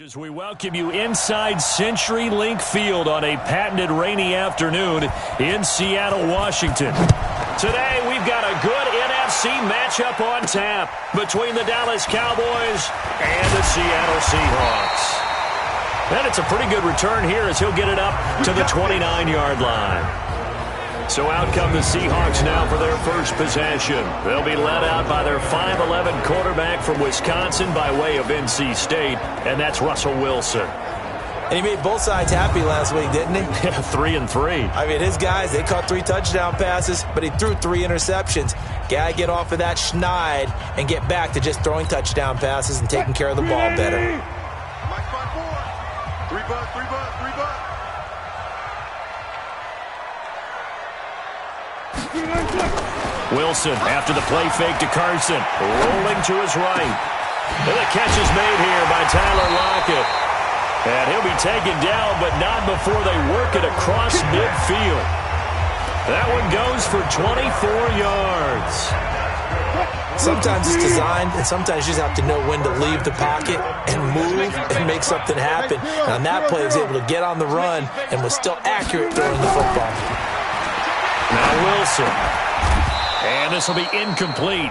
As we welcome you inside CenturyLink Field on a patented rainy afternoon in Seattle, Washington. Today, we've got a good NFC matchup on tap between the Dallas Cowboys and the Seattle Seahawks. And it's a pretty good return here as he'll get it up to the 29-yard line. So out come the Seahawks now for their first possession. They'll be led out by their 5'11 quarterback from Wisconsin by way of NC State, and that's Russell Wilson. And he made both sides happy last week, didn't he? Yeah, 3-3. I mean, his guys, they caught 3 touchdown passes, but he threw 3 interceptions. Got to get off of that schneid and get back to just throwing touchdown passes and taking care of the ball better. Wilson after the play fake to Carson, rolling to his right. And the catch is made here by Tyler Lockett. And he'll be taken down, but not before they work it across midfield. That one goes for 24 yards. Sometimes it's designed, and sometimes you just have to know when to leave the pocket and move and make something happen. And on that play, he was able to get on the run and was still accurate throwing the football. Now Wilson. And this will be incomplete.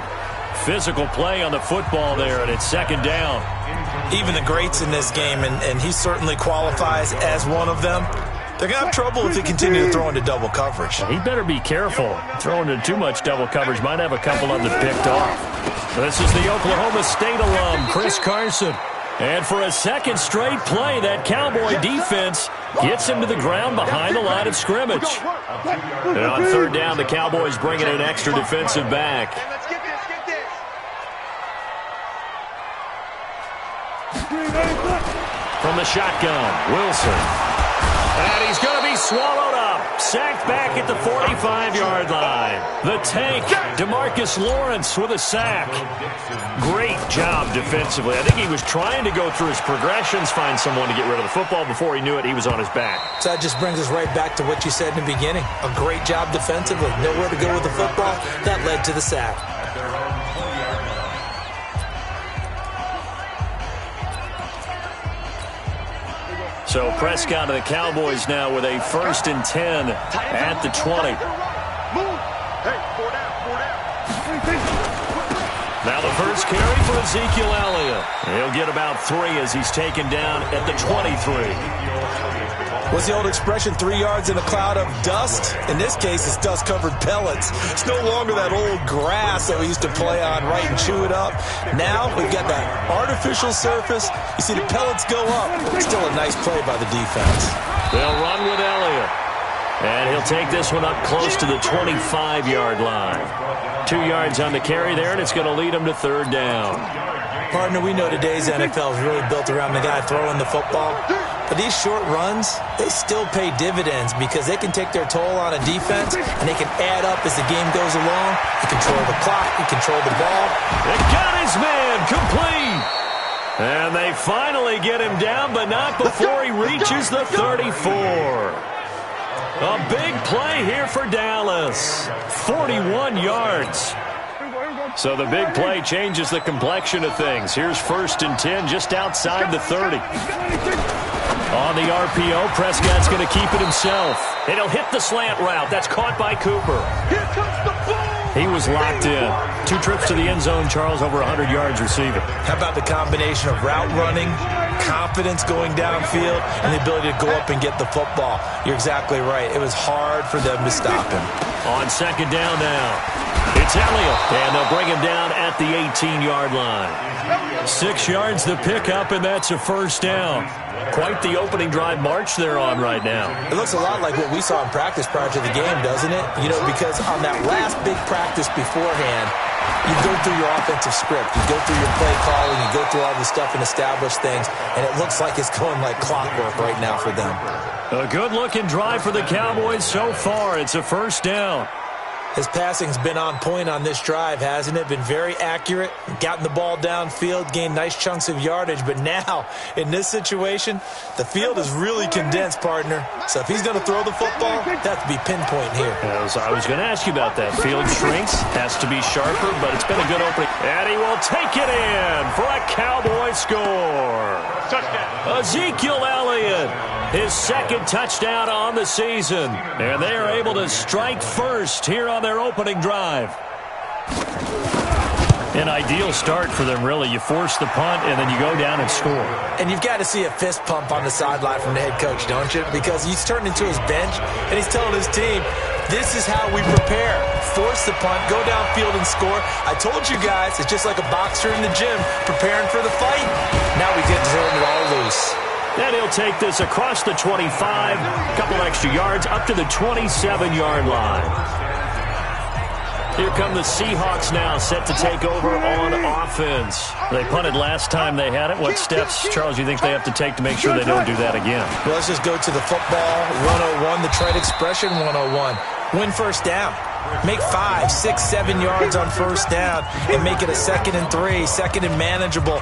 Physical play on the football there, and it's second down. Even the greats in this game, and he certainly qualifies as one of them, they're going to have trouble if they continue to throw into double coverage. He better be careful. Throwing into too much double coverage might have a couple of them picked off. This is the Oklahoma State alum, Chris Carson. And for a second straight play, that Cowboy defense gets him to the ground behind the line of scrimmage. And on third down, the Cowboys bring in an extra defensive back. From the shotgun, Wilson. And he's going to be swallowed up. Sacked back at the 45-yard line. The tank, DeMarcus Lawrence with a sack. Great job defensively. I think he was trying to go through his progressions, find someone to get rid of the football. Before he knew it, he was on his back. So that just brings us right back to what you said in the beginning. A great job defensively. Nowhere to go with the football. That led to the sack. So Prescott and the Cowboys now with a 1st and 10 at the 20. Now the first carry for Ezekiel Elliott. He'll get about 3 as he's taken down at the 23. What's the old expression, 3 yards in a cloud of dust? In this case, it's dust-covered pellets. It's no longer that old grass that we used to play on, right, and chew it up. Now we've got that artificial surface. You see the pellets go up. Still a nice play by the defense. They'll run with Elliott. And he'll take this one up close to the 25-yard line. 2 yards on the carry there, and it's going to lead him to third down. Partner, we know today's NFL is really built around the guy throwing the football. But these short runs, they still pay dividends because they can take their toll on a defense, and they can add up as the game goes along. They control the clock, they control the ball. They got his man complete. And they finally get him down, but not before he reaches the 34. A big play here for Dallas. 41 yards. So the big play changes the complexion of things. Here's 1st and 10 just outside the 30. On the RPO, Prescott's going to keep it himself. And he'll hit the slant route. That's caught by Cooper. He was locked in. 2 trips to the end zone, Charles, over 100 yards receiving. How about the combination of route running, confidence going downfield, and the ability to go up and get the football? You're exactly right. It was hard for them to stop him. On second down now, it's Elliott, and they'll bring him down at the 18-yard line. 6 yards the pickup, and that's a first down. Quite the opening drive march they're on right now. It looks a lot like what we saw in practice prior to the game, doesn't it? You know, because on that last big practice beforehand, you go through your offensive script, you go through your play calling, you go through all the stuff and establish things, and it looks like it's going like clockwork right now for them. A good-looking drive for the Cowboys so far. It's a first down. His passing's been on point on this drive, hasn't it? Been very accurate, gotten the ball downfield, gained nice chunks of yardage. But now, in this situation, the field is really condensed, partner. So if he's going to throw the football, that to be pinpoint here. I was going to ask you about that. Field shrinks, has to be sharper, but it's been a good opening. And he will take it in for a Cowboy score. Touchdown. Ezekiel Elliott, his second touchdown on the season. And they are able to strike first here on their opening drive. An ideal start for them, really. You force the punt, and then you go down and score. And you've got to see a fist pump on the sideline from the head coach, don't you? Because he's turning to his bench, and he's telling his team, this is how we prepare. Force the punt, go downfield and score. I told you guys, it's just like a boxer in the gym preparing for the fight. Now we get to turn it all loose. And he'll take this across the 25, a couple extra yards, up to the 27-yard line. Here come the Seahawks now, set to take over on offense. They punted last time they had it. What steps, Charles, you think they have to take to make sure they don't do that again? Well, let's just go to the football 101, the trade expression 101. Win first down. Make 5, 6, 7 yards on first down and make it a 2nd and 3, 2nd and manageable.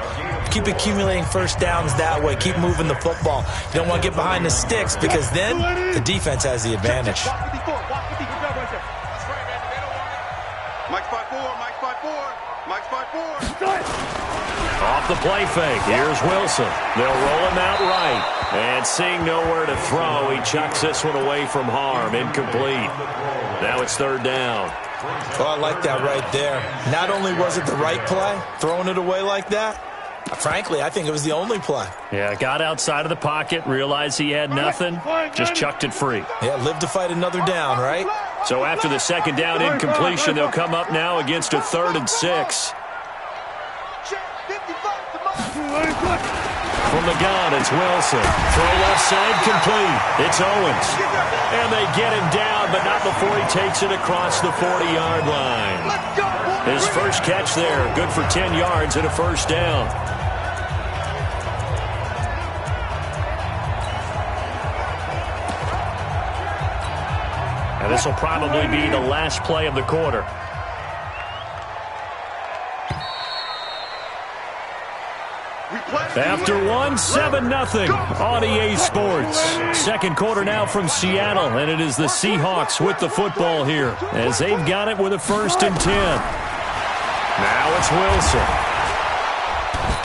Keep accumulating first downs that way. Keep moving the football. You don't want to get behind the sticks because then the defense has the advantage. Mike's 5-4, Mike's 5-4, Mike's 5-4. Off the play fake, here's Wilson. They'll roll him out right. And seeing nowhere to throw, he chucks this one away from harm. Incomplete. Now it's third down. Well, I like that right there. Not only was it the right play, throwing it away like that, frankly, I think it was the only play. Yeah, got outside of the pocket, realized he had nothing, just chucked it free. Yeah, live to fight another down, right? So after the second down incompletion, they'll come up now against a 3rd and 6. From the gun, it's Wilson. Throw left side, complete. It's Owens. And they get him down, but not before he takes it across the 40-yard line. His first catch there, good for 10 yards and a first down. And this will probably be the last play of the quarter. After one, 7-0 on EA Sports. Second quarter now from Seattle, and it is the Seahawks with the football here as they've got it with a 1st and 10. Now it's Wilson.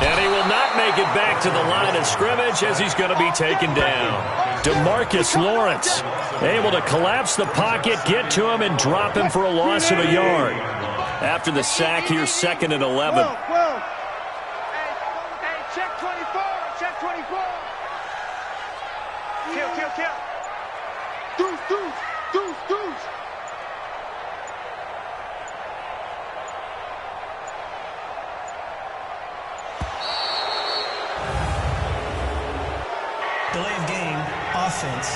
And he will not make it back to the line of scrimmage as he's going to be taken down. DeMarcus Lawrence able to collapse the pocket, get to him, and drop him for a loss of a yard. After the sack, here's 2nd and 11. Check 24, check 24. Kill. Deuce. Delay of game, offense.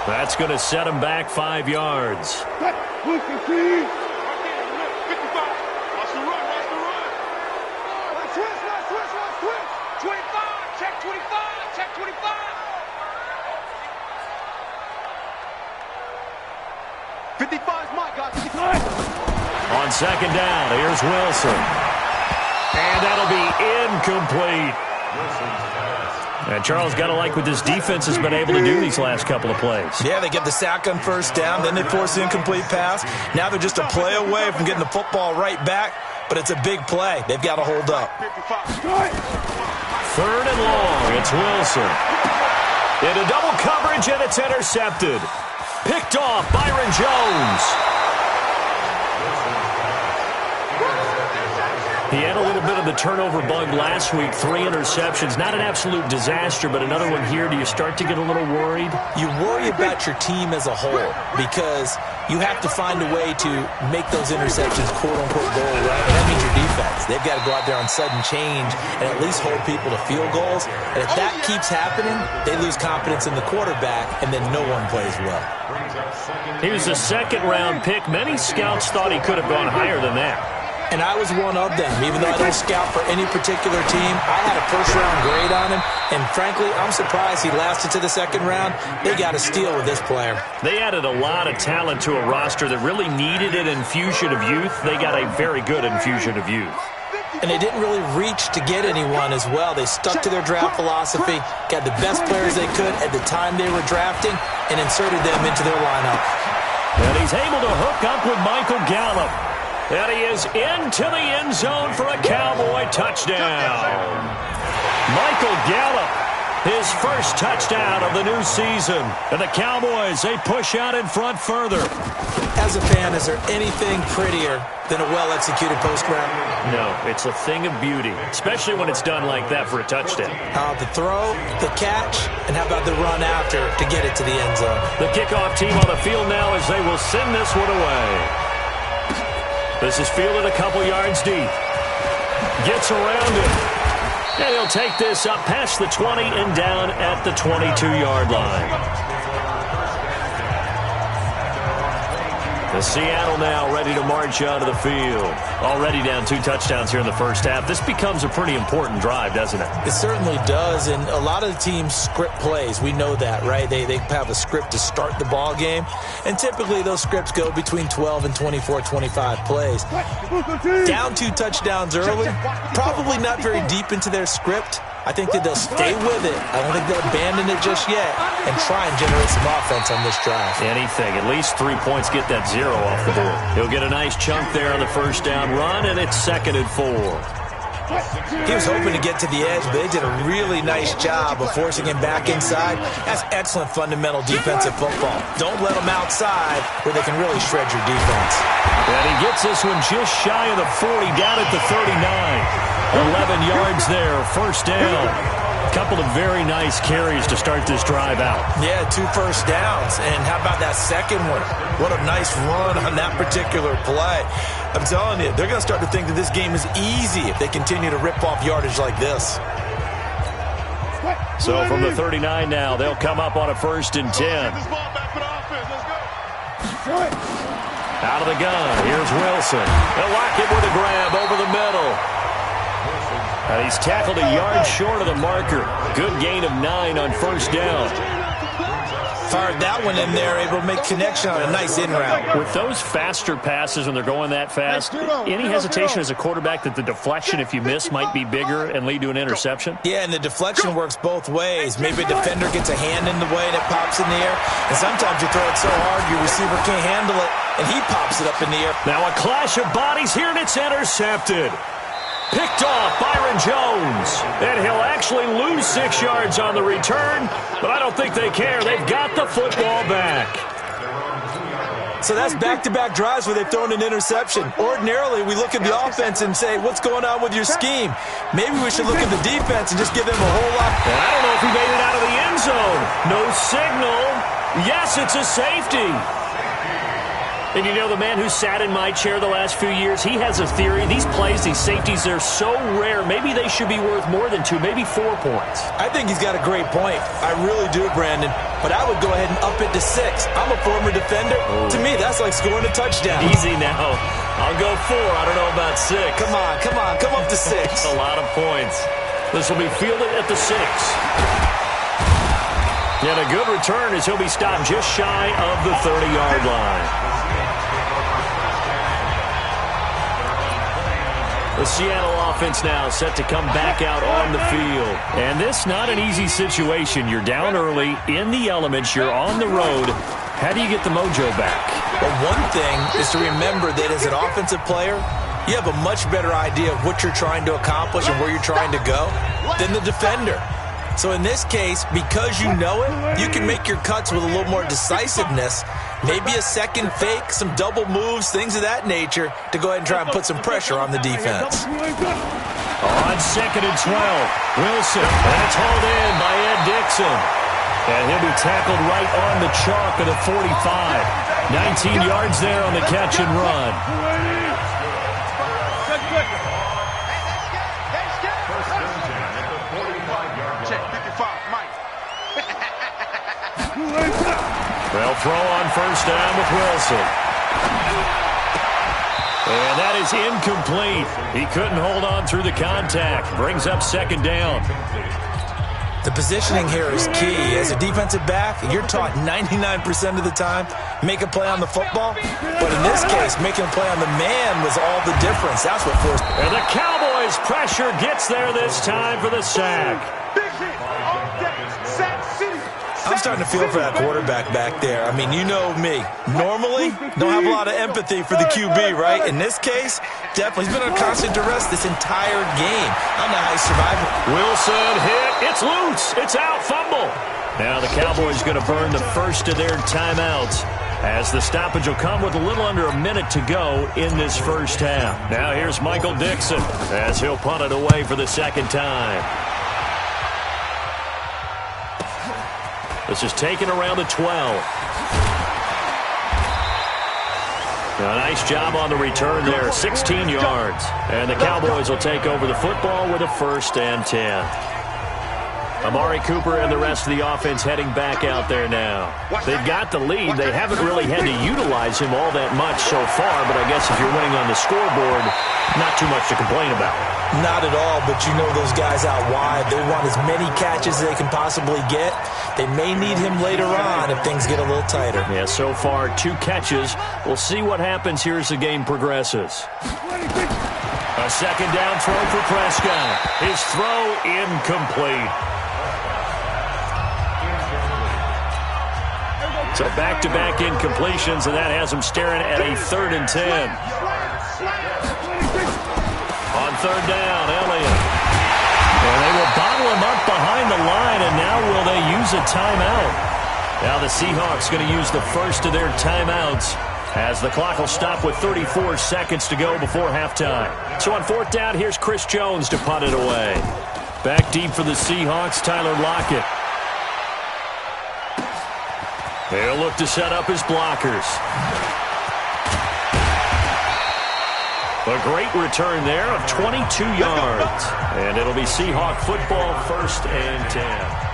That's going to set him back 5 yards. On second down, here's Wilson. And that'll be incomplete. And Charles, got to like what this defense has been able to do these last couple of plays. Yeah, they get the sack on first down, then they force the incomplete pass. Now they're just a play away from getting the football right back, but it's a big play. They've got to hold up. 3rd and long, it's Wilson. Into double coverage, and it's intercepted. Picked off Byron Jones. He had a little bit of the turnover bug last week, 3 interceptions. Not an absolute disaster, but another one here. Do you start to get a little worried? You worry about your team as a whole because you have to find a way to make those interceptions quote-unquote goal, right? And that means your defense. They've got to go out there on sudden change and at least hold people to field goals. And if that keeps happening, they lose confidence in the quarterback, and then no one plays well. He was a 2nd-round pick. Many scouts thought he could have gone higher than that. And I was one of them. Even though I don't scout for any particular team, I had a 1st-round grade on him. And frankly, I'm surprised he lasted to the 2nd round. They got a steal with this player. They added a lot of talent to a roster that really needed an infusion of youth. They got a very good infusion of youth. And they didn't really reach to get anyone as well. They stuck to their draft philosophy, got the best players they could at the time they were drafting, and inserted them into their lineup. And he's able to hook up with Michael Gallup. And he is into the end zone for a Cowboy touchdown. Michael Gallup, his first touchdown of the new season. And the Cowboys, they push out in front further. As a fan, is there anything prettier than a well-executed post route? No, it's a thing of beauty, especially when it's done like that for a touchdown. The throw, the catch, and how about the run after to get it to the end zone? The kickoff team on the field now as they will send this one away. This is fielded a couple yards deep. Gets around it. And he'll take this up past the 20 and down at the 22-yard line. The Seattle now ready to march out of the field. Already down 2 touchdowns here in the first half. This becomes a pretty important drive, doesn't it? It certainly does, and a lot of the teams script plays. We know that, right? They have a script to start the ball game, and typically those scripts go between 12 and 24, 25 plays. Down 2 touchdowns early, probably not very deep into their script. I think that they'll stay with it. I don't think they'll abandon it just yet and try and generate some offense on this drive. Anything. At least 3 points, get that 0 off the board. He'll get a nice chunk there on the first down run, and it's 2nd and 4. He was hoping to get to the edge, but they did a really nice job of forcing him back inside. That's excellent fundamental defensive football. Don't let them outside where they can really shred your defense. And he gets this one just shy of the 40, down at the 39. 11 yards there, first down. A couple of very nice carries to start this drive out. Yeah, 2 first downs. And how about that second one? What a nice run on that particular play. I'm telling you, they're going to start to think that this game is easy if they continue to rip off yardage like this. So from the 39 now, they'll come up on a 1st and 10. Out of the gun, here's Wilson. They'll lock it with a grab over the middle. And he's tackled a yard short of the marker. Good gain of 9 on first down. Fired that one in there, able to make connection on a nice in route. With those faster passes when they're going that fast, any hesitation as a quarterback that the deflection, if you miss, might be bigger and lead to an interception? Yeah, and the deflection works both ways. Maybe a defender gets a hand in the way and it pops in the air. And sometimes you throw it so hard your receiver can't handle it, and he pops it up in the air. Now a clash of bodies here, and it's intercepted. Picked off Byron Jones. And he'll actually lose 6 yards on the return, but I don't think they care. They've got the football back. So that's back-to-back drives where they've thrown an interception. Ordinarily, we look at the offense and say, what's going on with your scheme? Maybe we should look at the defense and just give them a whole lot. And I don't know if he made it out of the end zone. No signal. Yes, it's a safety. And you know, the man who sat in my chair the last few years, he has a theory. These plays, these safeties, they're so rare. Maybe they should be worth more than 2, maybe 4 points. I think he's got a great point. I really do, Brandon. But I would go ahead and up it to 6. I'm a former defender. To me, that's like scoring a touchdown. Easy now. I'll go 4. I don't know about 6. Come on. Come up to 6. That's a lot of points. This will be fielded at the 6. And a good return as he'll be stopped just shy of the 30-yard line. The Seattle offense now set to come back out on the field. And this not an easy situation. You're down early, in the elements, you're on the road. How do you get the mojo back? Well, one thing is to remember that as an offensive player, you have a much better idea of what you're trying to accomplish and where you're trying to go than the defender. So in this case, because you know it, you can make your cuts with a little more decisiveness. Maybe a second fake, some double moves, things of that nature to go ahead and try and put some pressure on the defense. On 2nd and 12, Wilson, and it's hauled in by Ed Dixon. And he'll be tackled right on the chalk of the 45. 19 yards there on the catch and run. They'll throw on first down with Wilson. And that is incomplete. He couldn't hold on through the contact. Brings up 2nd down. The positioning here is key. As a defensive back, you're taught 99% of the time, make a play on the football. But in this case, making a play on the man was all the difference. That's what forced. And the Cowboys' pressure gets there this time for the sack. Big hit on deck. Sack City. I'm starting to feel for that quarterback back there. I mean, you know me. Normally, don't have a lot of empathy for the QB, right? In this case, definitely. He's been on constant duress this entire game. I don't know how he survived it. Wilson hit. It's loose. It's out. Fumble. Now the Cowboys going to burn the first of their timeouts, as the stoppage will come with a little under a minute to go in this first half. Now here's Michael Dixon as he'll punt it away for the second time. This is taken around the 12. Now, nice job on the return there, 16 yards. And the Cowboys will take over the football with a 1st and 10. Amari Cooper and the rest of the offense heading back out there now. They've got the lead. They haven't really had to utilize him all that much so far, but I guess if you're winning on the scoreboard, not too much to complain about. Not at all, but you know those guys out wide, they want as many catches as they can possibly get. They may need him later on if things get a little tighter. Yeah, so far 2 catches. We'll see what happens here as the game progresses. A second down throw for Prescott. His throw incomplete. So back-to-back incompletions, and that has him staring at a 3rd and 10. On 3rd down, Elliott. And they will bottle him up behind the line, and now will they use a timeout? Now the Seahawks going to use the first of their timeouts, as the clock will stop with 34 seconds to go before halftime. So on 4th down, here's Chris Jones to punt it away. Back deep for the Seahawks, Tyler Lockett. They'll look to set up his blockers. A great return there of 22 yards. And it'll be Seahawk football, 1st and 10.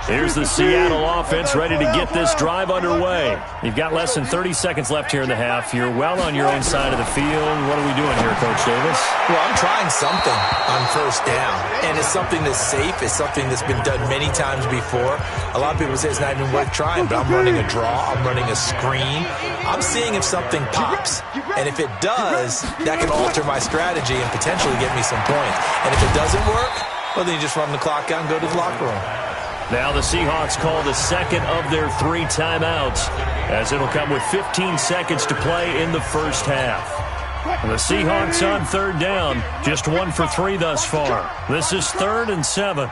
Here's the Seattle offense ready to get this drive underway. You've got less than 30 seconds left here in the half. You're well on your own side of the field. What are we doing here, Coach Davis? Well, I'm trying something on 1st down. And it's something that's safe. It's something that's been done many times before. A lot of people say it's not even worth trying, but I'm running a draw. I'm running a screen. I'm seeing if something pops. And if it does, that can alter my strategy and potentially get me some points. And if it doesn't work, well, then you just run the clock out and go to the locker room. Now the Seahawks call the second of their 3 timeouts, as it'll come with 15 seconds to play in the first half. The Seahawks on 3rd down, just 1 for 3 thus far. This is 3rd and 7.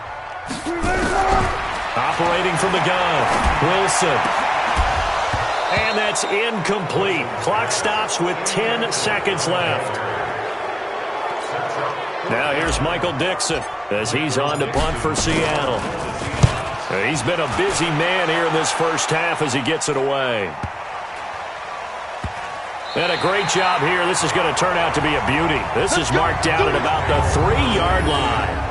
Operating from the gun, Wilson. And that's incomplete. Clock stops with 10 seconds left. Now here's Michael Dixon as he's on to punt for Seattle. He's been a busy man here in this first half as he gets it away. And a great job here. This is going to turn out to be a beauty. This is marked out at about the 3-yard line.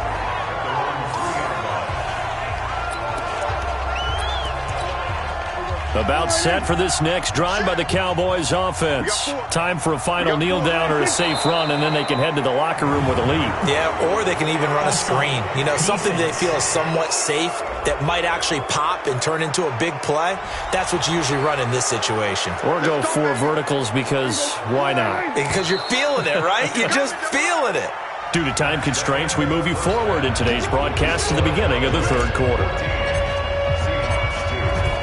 About set for this next drive by the Cowboys offense. Time for a final kneel down or a safe run, and then they can head to the locker room with a lead. Yeah, or they can even run a screen. You know, something they feel is somewhat safe that might actually pop and turn into a big play. That's what you usually run in this situation. Or go 4 verticals because why not? Because you're feeling it, right? You're just feeling it. Due to time constraints, we move you forward in today's broadcast to the beginning of the 3rd quarter.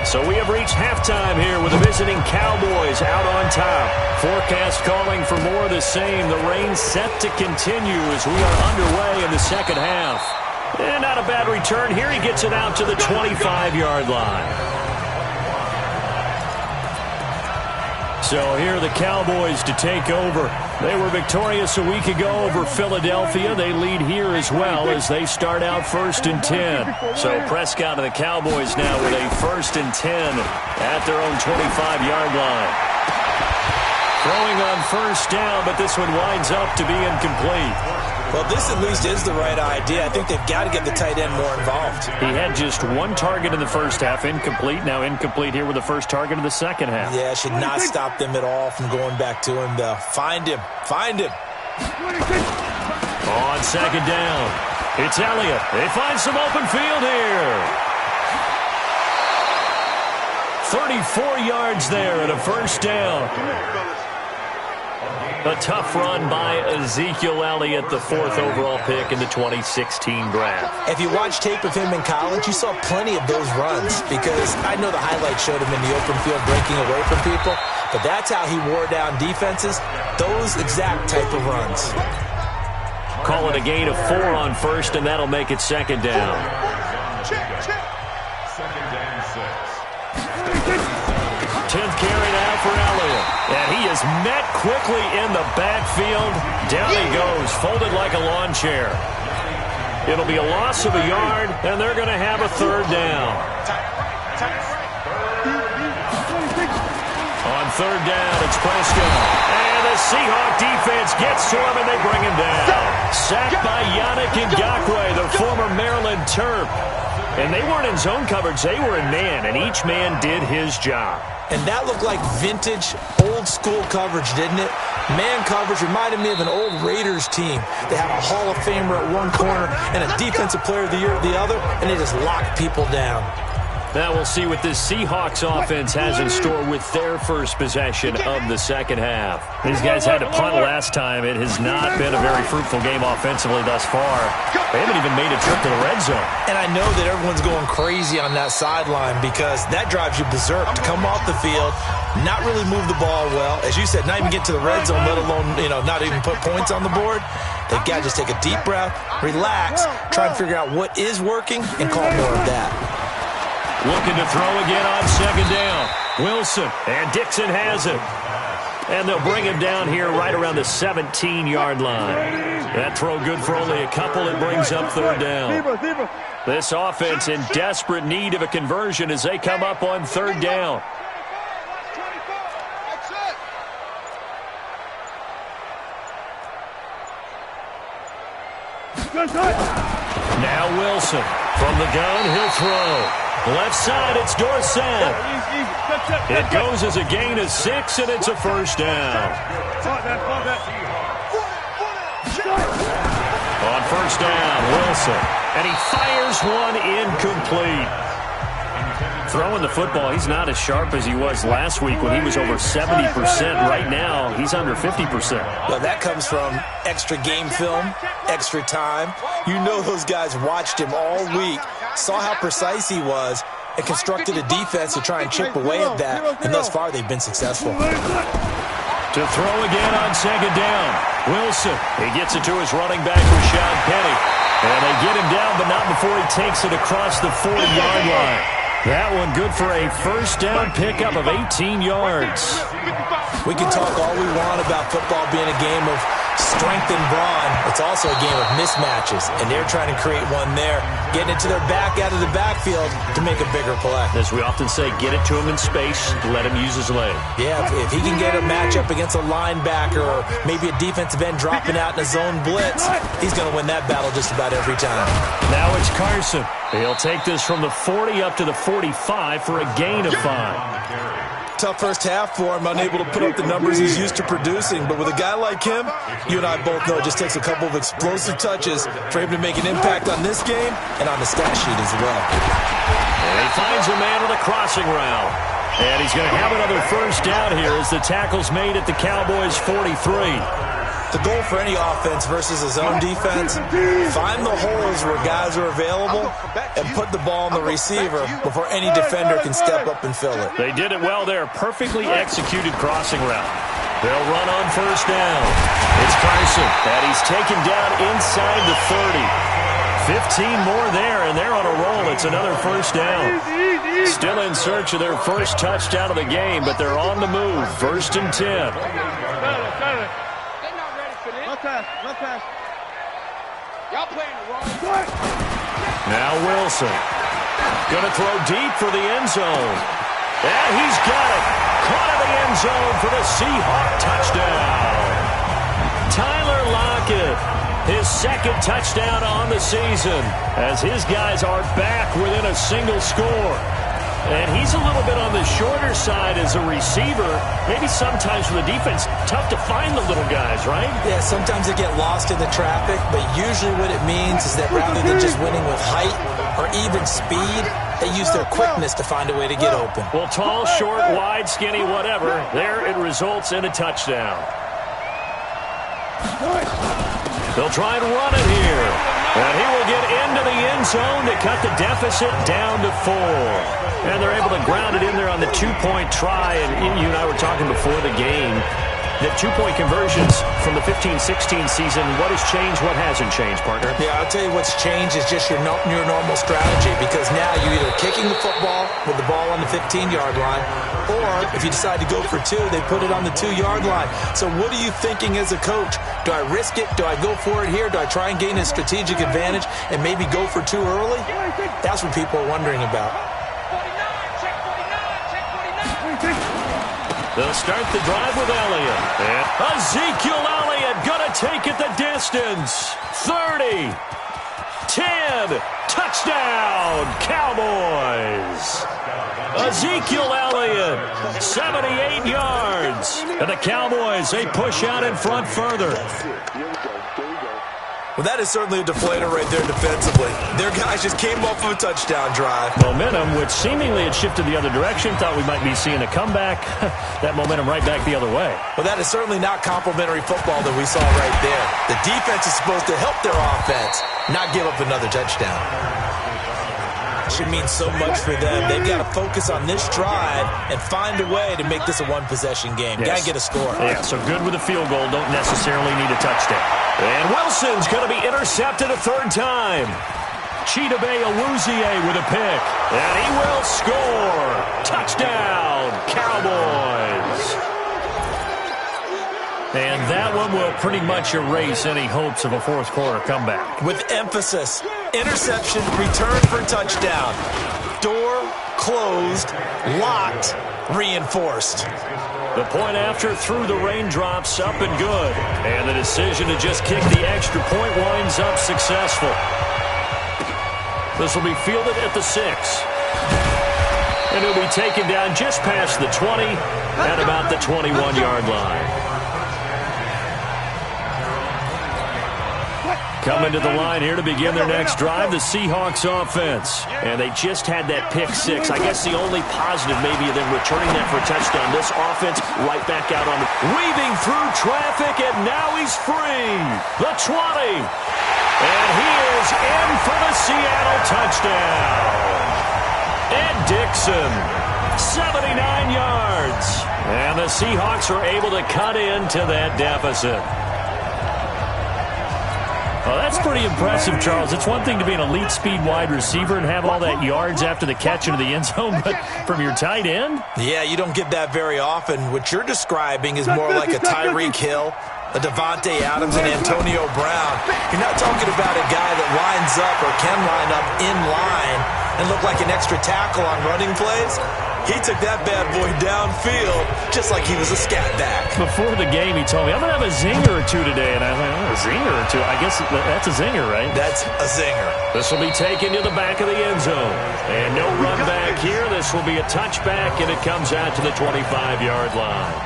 So we have reached halftime here with the visiting Cowboys out on top. Forecast calling for more of the same. The rain set to continue as we are underway in the second half. And not a bad return here. He gets it out to the 25-yard line. So here are the Cowboys to take over. They were victorious a week ago over Philadelphia. They lead here as well as they start out 1st and 10. So Prescott and the Cowboys now with a 1st and 10 at their own 25-yard line. Throwing on 1st down, but this one winds up to be incomplete. Well, this at least is the right idea. I think they've got to get the tight end more involved. He had just 1 target in the first half, incomplete. Now incomplete here with the first target of the second half. Yeah, should not stop them at all from going back to him, though. Find him. Find him. On 2nd down, it's Elliott. They find some open field here. 34 yards there at a 1st down. A tough run by Ezekiel Elliott, the 4th overall pick in the 2016 draft. If you watch tape of him in college, you saw plenty of those runs because I know the highlights showed him in the open field breaking away from people, but that's how he wore down defenses, those exact type of runs. Call it a gain of 4 on first, and that'll make it second down. Second down 6. 10th carry now for Elliott. And he is met quickly in the backfield. Down he goes, folded like a lawn chair. It'll be a loss of a yard, and they're going to have a 3rd down. On 3rd down, it's Prescott. And the Seahawk defense gets to him, and they bring him down. Sacked by Yannick Ngakoue, the former Maryland Terp. And they weren't in zone coverage. They were in man, and each man did his job. And that looked like vintage, old-school coverage, didn't it? Man coverage reminded me of an old Raiders team. They had a Hall of Famer at one corner and a Defensive Player of the Year at the other, and they just locked people down. Now we'll see what this Seahawks offense has in store with their first possession of the second half. These guys had to punt last time. It has not been a very fruitful game offensively thus far. They haven't even made a trip to the red zone. And I know that everyone's going crazy on that sideline because that drives you berserk to come off the field, not really move the ball well. As you said, not even get to the red zone, let alone, not even put points on the board. They've got to just take a deep breath, relax, try and figure out what is working, and call more of that. Looking to throw again on second down. Wilson, and Dixon has it. And they'll bring him down here right around the 17-yard line. That throw good for only a couple. It brings up 3rd down. This offense in desperate need of a conversion as they come up on 3rd down. Now Wilson. From the gun, he'll throw. Left side, it's Dorsett. It goes as a gain of 6, and it's a 1st down. On 1st down, Wilson. And he fires one incomplete. Throwing the football, he's not as sharp as he was last week when he was over 70%. Right now, he's under 50%. Well, that comes from extra game film, extra time. You know those guys watched him all week, saw how precise he was, and constructed a defense to try and chip away at that, and thus far they've been successful. To throw again on second down. Wilson, he gets it to his running back, Rashad Penny. And they get him down, but not before he takes it across the 40-yard line. That one good for a 1st down pickup of 18 yards. We can talk all we want about football being a game of strength and brawn. It's also a game of mismatches, and they're trying to create one there, getting it to their back out of the backfield to make a bigger play. As we often say, get it to him in space, let him use his leg. Yeah, if he can get a matchup against a linebacker or maybe a defensive end dropping out in a zone blitz, he's going to win that battle just about every time. Now it's Carson. He'll take this from the 40 up to the 45 for a gain of 5. Tough first half for him, unable to put up the numbers he's used to producing. But with a guy like him, you and I both know it just takes a couple of explosive touches for him to make an impact on this game and on the stat sheet as well. And he finds a man with a crossing route. And he's going to have another 1st down here as the tackle's made at the Cowboys' 43. The goal for any offense versus a zone defense, find the holes where guys are available and put the ball on the receiver before any defender can step up and fill it. They did it well there. Perfectly executed crossing route. They'll run on 1st down. It's Carson, and he's taken down inside the 30. 15 more there, and they're on a roll. It's another 1st down. Still in search of their first touchdown of the game, but they're on the move. 1st and 10. Y'all playing the wrong. Now Wilson. Going to throw deep for the end zone. And he's got it. Caught in the end zone for the Seahawk touchdown. Tyler Lockett, his 2nd touchdown on the season, as his guys are back within a single score. And he's a little bit on the shorter side as a receiver. Maybe sometimes for the defense, tough to find the little guys, right? Yeah, sometimes they get lost in the traffic, but usually what it means is that rather than just winning with height or even speed, they use their quickness to find a way to get open. Well, tall, short, wide, skinny, whatever, there it results in a touchdown. They'll try and run it here. And he will get into the end zone to cut the deficit down to 4. And they're able to ground it in there on the two-point try. And you and I were talking before the game. The two-point conversions from the 15-16 season, what has changed, what hasn't changed, partner? Yeah, I'll tell you what's changed is just your normal strategy, because now you're either kicking the football with the ball on the 15-yard line, or if you decide to go for 2, they put it on the 2-yard line. So what are you thinking as a coach? Do I risk it? Do I go for it here? Do I try and gain a strategic advantage and maybe go for 2 early? That's what people are wondering about. They'll start the drive with Elliott. And Ezekiel Elliott going to take it the distance. 30, 10, touchdown, Cowboys. Ezekiel Elliott, 78 yards. And the Cowboys, they push out in front further. Well, that is certainly a deflator right there defensively. Their guys just came off of a touchdown drive. Momentum, which seemingly had shifted the other direction. Thought we might be seeing a comeback. That momentum right back the other way. Well, that is certainly not complimentary football that we saw right there. The defense is supposed to help their offense, not give up another touchdown. Should mean so much for them. They've got to focus on this drive and find a way to make this a one-possession game. Yes. Got to get a score. Yeah, so good with a field goal. Don't necessarily need a touchdown. And Wilson's going to be intercepted a 3rd time. Chidobe Awuzie with a pick. And he will score. Touchdown, Cowboys. And that one will pretty much erase any hopes of a fourth-quarter comeback. With emphasis, interception, return for touchdown. Door closed, locked, reinforced. The point after through the raindrops, up and good. And the decision to just kick the extra point winds up successful. This will be fielded at the 6. And it'll be taken down just past the 20 at about the 21-yard line. Coming to the line here to begin their next drive, the Seahawks offense. And they just had that pick 6. I guess the only positive maybe of them returning that for a touchdown. This offense right back out on the... Weaving through traffic, and now he's free. The 20. And he is in for the Seattle touchdown. Ed Dixon, 79 yards. And the Seahawks are able to cut into that deficit. Oh, that's pretty impressive, Charles. It's one thing to be an elite speed wide receiver and have all that yards after the catch into the end zone, but from your tight end? Yeah, you don't get that very often. What you're describing is more like a Tyreek Hill, a Devontae Adams, and Antonio Brown. You're not talking about a guy that lines up or can line up in line and look like an extra tackle on running plays. He took that bad boy downfield just like he was a scat back. Before the game, he told me, I'm going to have a zinger or 2 today. And I was like, oh, a zinger or 2? I guess that's a zinger, right? That's a zinger. This will be taken to the back of the end zone. And no run back here. This will be a touchback, and it comes out to the 25-yard line.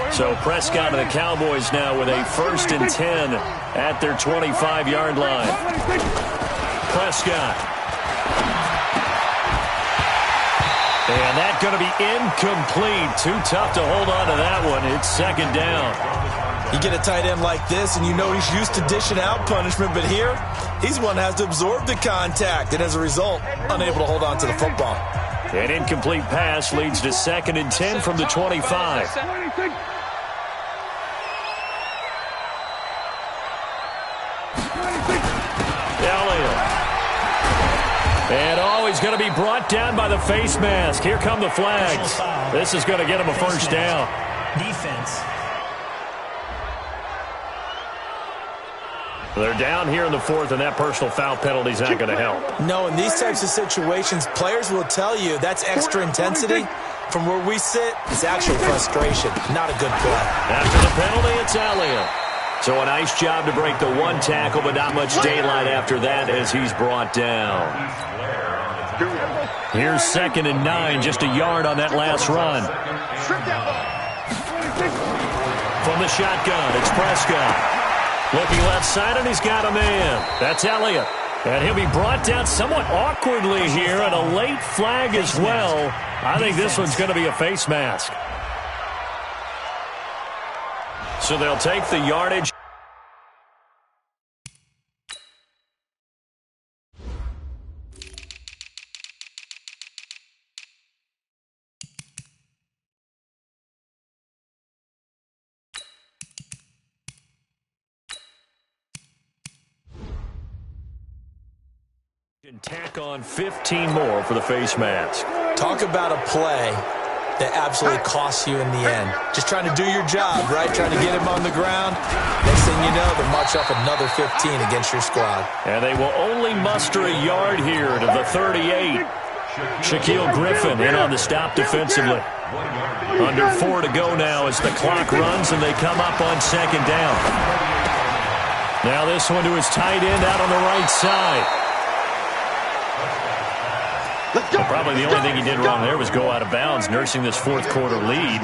So Prescott and the Cowboys now with a 1st and 10 at their 25-yard line. Prescott. And that's going to be incomplete. Too tough to hold on to that one. It's 2nd down. You get a tight end like this, and you know he's used to dishing out punishment, but here, he's one that has to absorb the contact, and as a result, unable to hold on to the football. An incomplete pass leads to 2nd and 10 from the 25. Elliott. And he's going to be brought down by the face mask. Here come the flags. This is going to get him a 1st down. Defense. They're down here in the 4th, and that personal foul penalty is not going to help. No, in these types of situations, players will tell you that's extra intensity. From where we sit, it's actual frustration. Not a good play. After the penalty, it's Elliott. So a nice job to break the 1 tackle, but not much daylight after that as he's brought down. Here's 2nd and 9, just a yard on that last run. From the shotgun, it's Prescott. Looking left side, and he's got a man. That's Elliott. And he'll be brought down somewhat awkwardly here, and a late flag as well. I think this one's going to be a face mask. So they'll take the yardage. Tack on 15 more for the face mask. Talk about a play that absolutely costs you in the end. Just trying to do your job, right? Trying to get him on the ground. Next thing you know, they march up another 15 against your squad. And they will only muster a yard here to the 38. Shaquille Griffin in on the stop defensively. Under 4 to go now as the clock runs and they come up on second down. Now this one to his tight end out on the right side. Well, probably the only thing he did wrong there was go out of bounds, nursing this fourth quarter lead.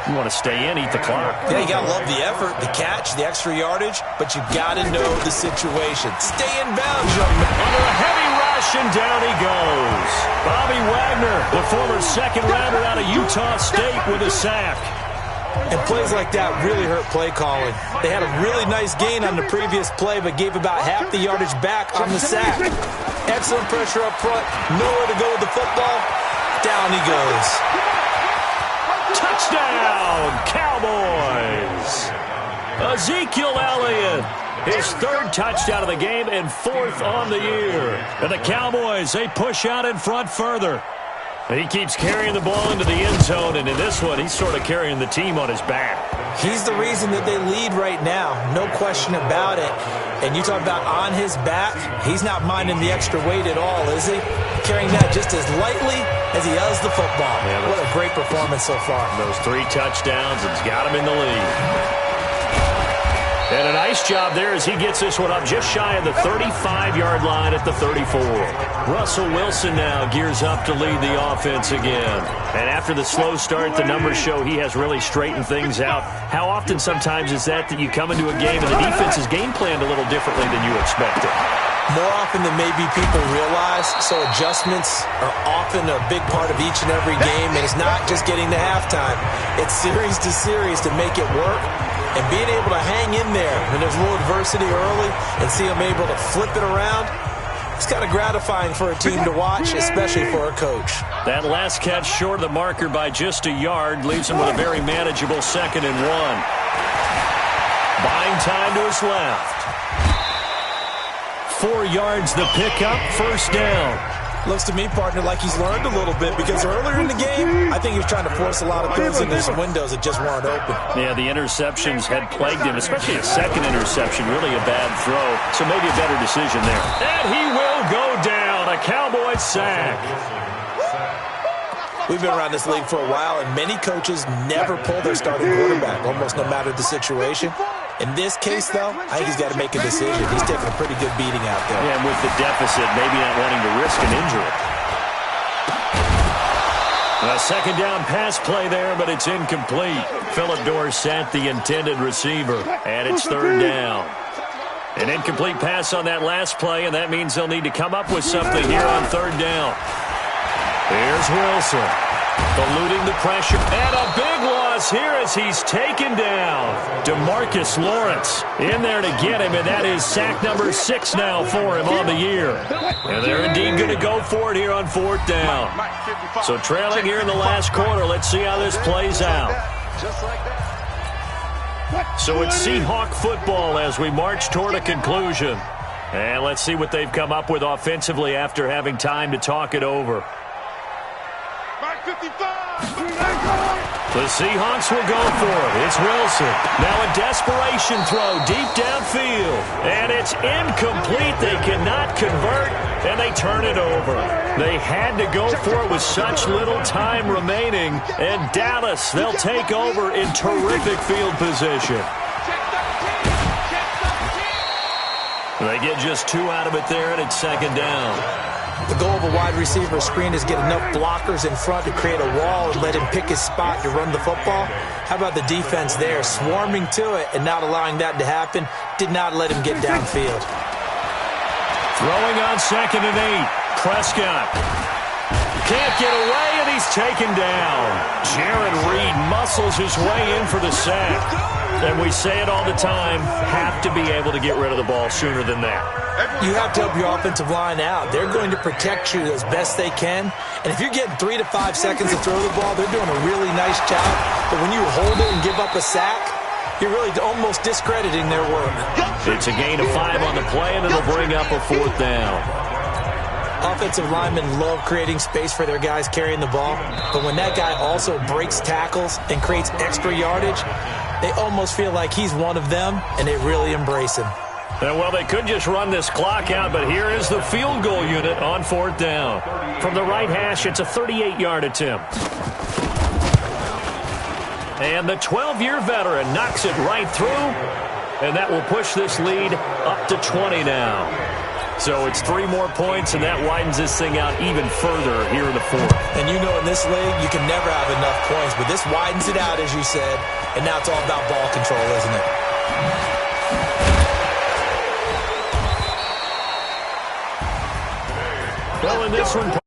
You want to stay in, eat the clock. Yeah, you got to love the effort, the catch, the extra yardage, but you got to know the situation. Stay in bounds, young man. Under a heavy rush, and down he goes. Bobby Wagner, the former second rounder out of Utah State, with a sack. And plays like that really hurt play calling. They had a really nice gain on the previous play, but gave about half the yardage back on the sack. Excellent pressure up front. Nowhere to go with the football. Down he goes. Touchdown, Cowboys. Ezekiel Elliott, his third touchdown of the game and fourth on the year. And the Cowboys, they push out in front further. He keeps carrying the ball into the end zone, and in this one, he's sort of carrying the team on his back. He's the reason that they lead right now, no question about it. And you talk about on his back, he's not minding the extra weight at all, is he? Carrying that just as lightly as he does the football. Yeah, what a great performance so far. Those 3 touchdowns, it's got him in the lead. And a nice job there as he gets this one up just shy of the 35-yard line at the 34. Russell Wilson now gears up to lead the offense again. And after the slow start, the numbers show he has really straightened things out. How often sometimes is that you come into a game and the defense is game planned a little differently than you expected? More often than maybe people realize, so adjustments are often a big part of each and every game, and it's not just getting to halftime. It's series to series to make it work. And being able to hang in there when there's a little adversity early and see them able to flip it around, it's kind of gratifying for a team to watch, especially for a coach. That last catch short of the marker by just a yard leaves him with a very manageable 2nd and 1. Buying time to his left. 4 yards the pickup, first down. Looks to me, partner, like he's learned a little bit because earlier in the game, I think he was trying to force a lot of throws into some windows that just weren't open. Yeah, the interceptions had plagued him, especially a second interception, really a bad throw. So maybe a better decision there. And he will go down, a Cowboys sack. We've been around this league for a while, and many coaches never pull their starting quarterback, almost no matter the situation. In this case, though, I think he's got to make a decision. He's taking a pretty good beating out there. Yeah, and with the deficit, maybe not wanting to risk an injury. A second down pass play there, but it's incomplete. Phillip Dorsett, the intended receiver, and it's 3rd down. An incomplete pass on that last play, and that means they'll need to come up with something here on 3rd down. Here's Wilson, eluding the pressure, and a big loss here as he's taken down. DeMarcus Lawrence in there to get him, and that is sack number 6 now for him on the year. And they're indeed going to go for it here on 4th down. So trailing here in the last quarter, let's see how this plays out. So it's Seahawk football as we march toward a conclusion. And let's see what they've come up with offensively after having time to talk it over. The Seahawks will go for it. It's Wilson. Now a desperation throw deep downfield. And it's incomplete. They cannot convert, and they turn it over. They had to go for it with such little time remaining. And Dallas, they'll take over in terrific field position. They get just 2 out of it there, and it's 2nd down. The goal of a wide receiver screen is get enough blockers in front to create a wall and let him pick his spot to run the football. How about the defense there, swarming to it and not allowing that to happen? Did not let him get downfield. Throwing on 2nd and 8. Prescott can't get away, and he's taken down. Jared Reed muscles his way in for the sack. And we say it all the time, have to be able to get rid of the ball sooner than that. You have to help your offensive line out. They're going to protect you as best they can. And if you're getting 3 to 5 seconds to throw the ball, they're doing a really nice job. But when you hold it and give up a sack, you're really almost discrediting their work. It's a gain of 5 on the play, and it'll bring up a 4th down. Offensive linemen love creating space for their guys carrying the ball, but when that guy also breaks tackles and creates extra yardage, they almost feel like he's one of them, and they really embrace him. And, well, they could just run this clock out, but here is the field goal unit on 4th down. From the right hash, it's a 38-yard attempt. And the 12-year veteran knocks it right through, and that will push this lead up to 20 now. So it's 3 more points, and that widens this thing out even further here in the 4th. And you know in this league, you can never have enough points, but this widens it out, as you said, and now it's all about ball control, isn't it? Well, in this one...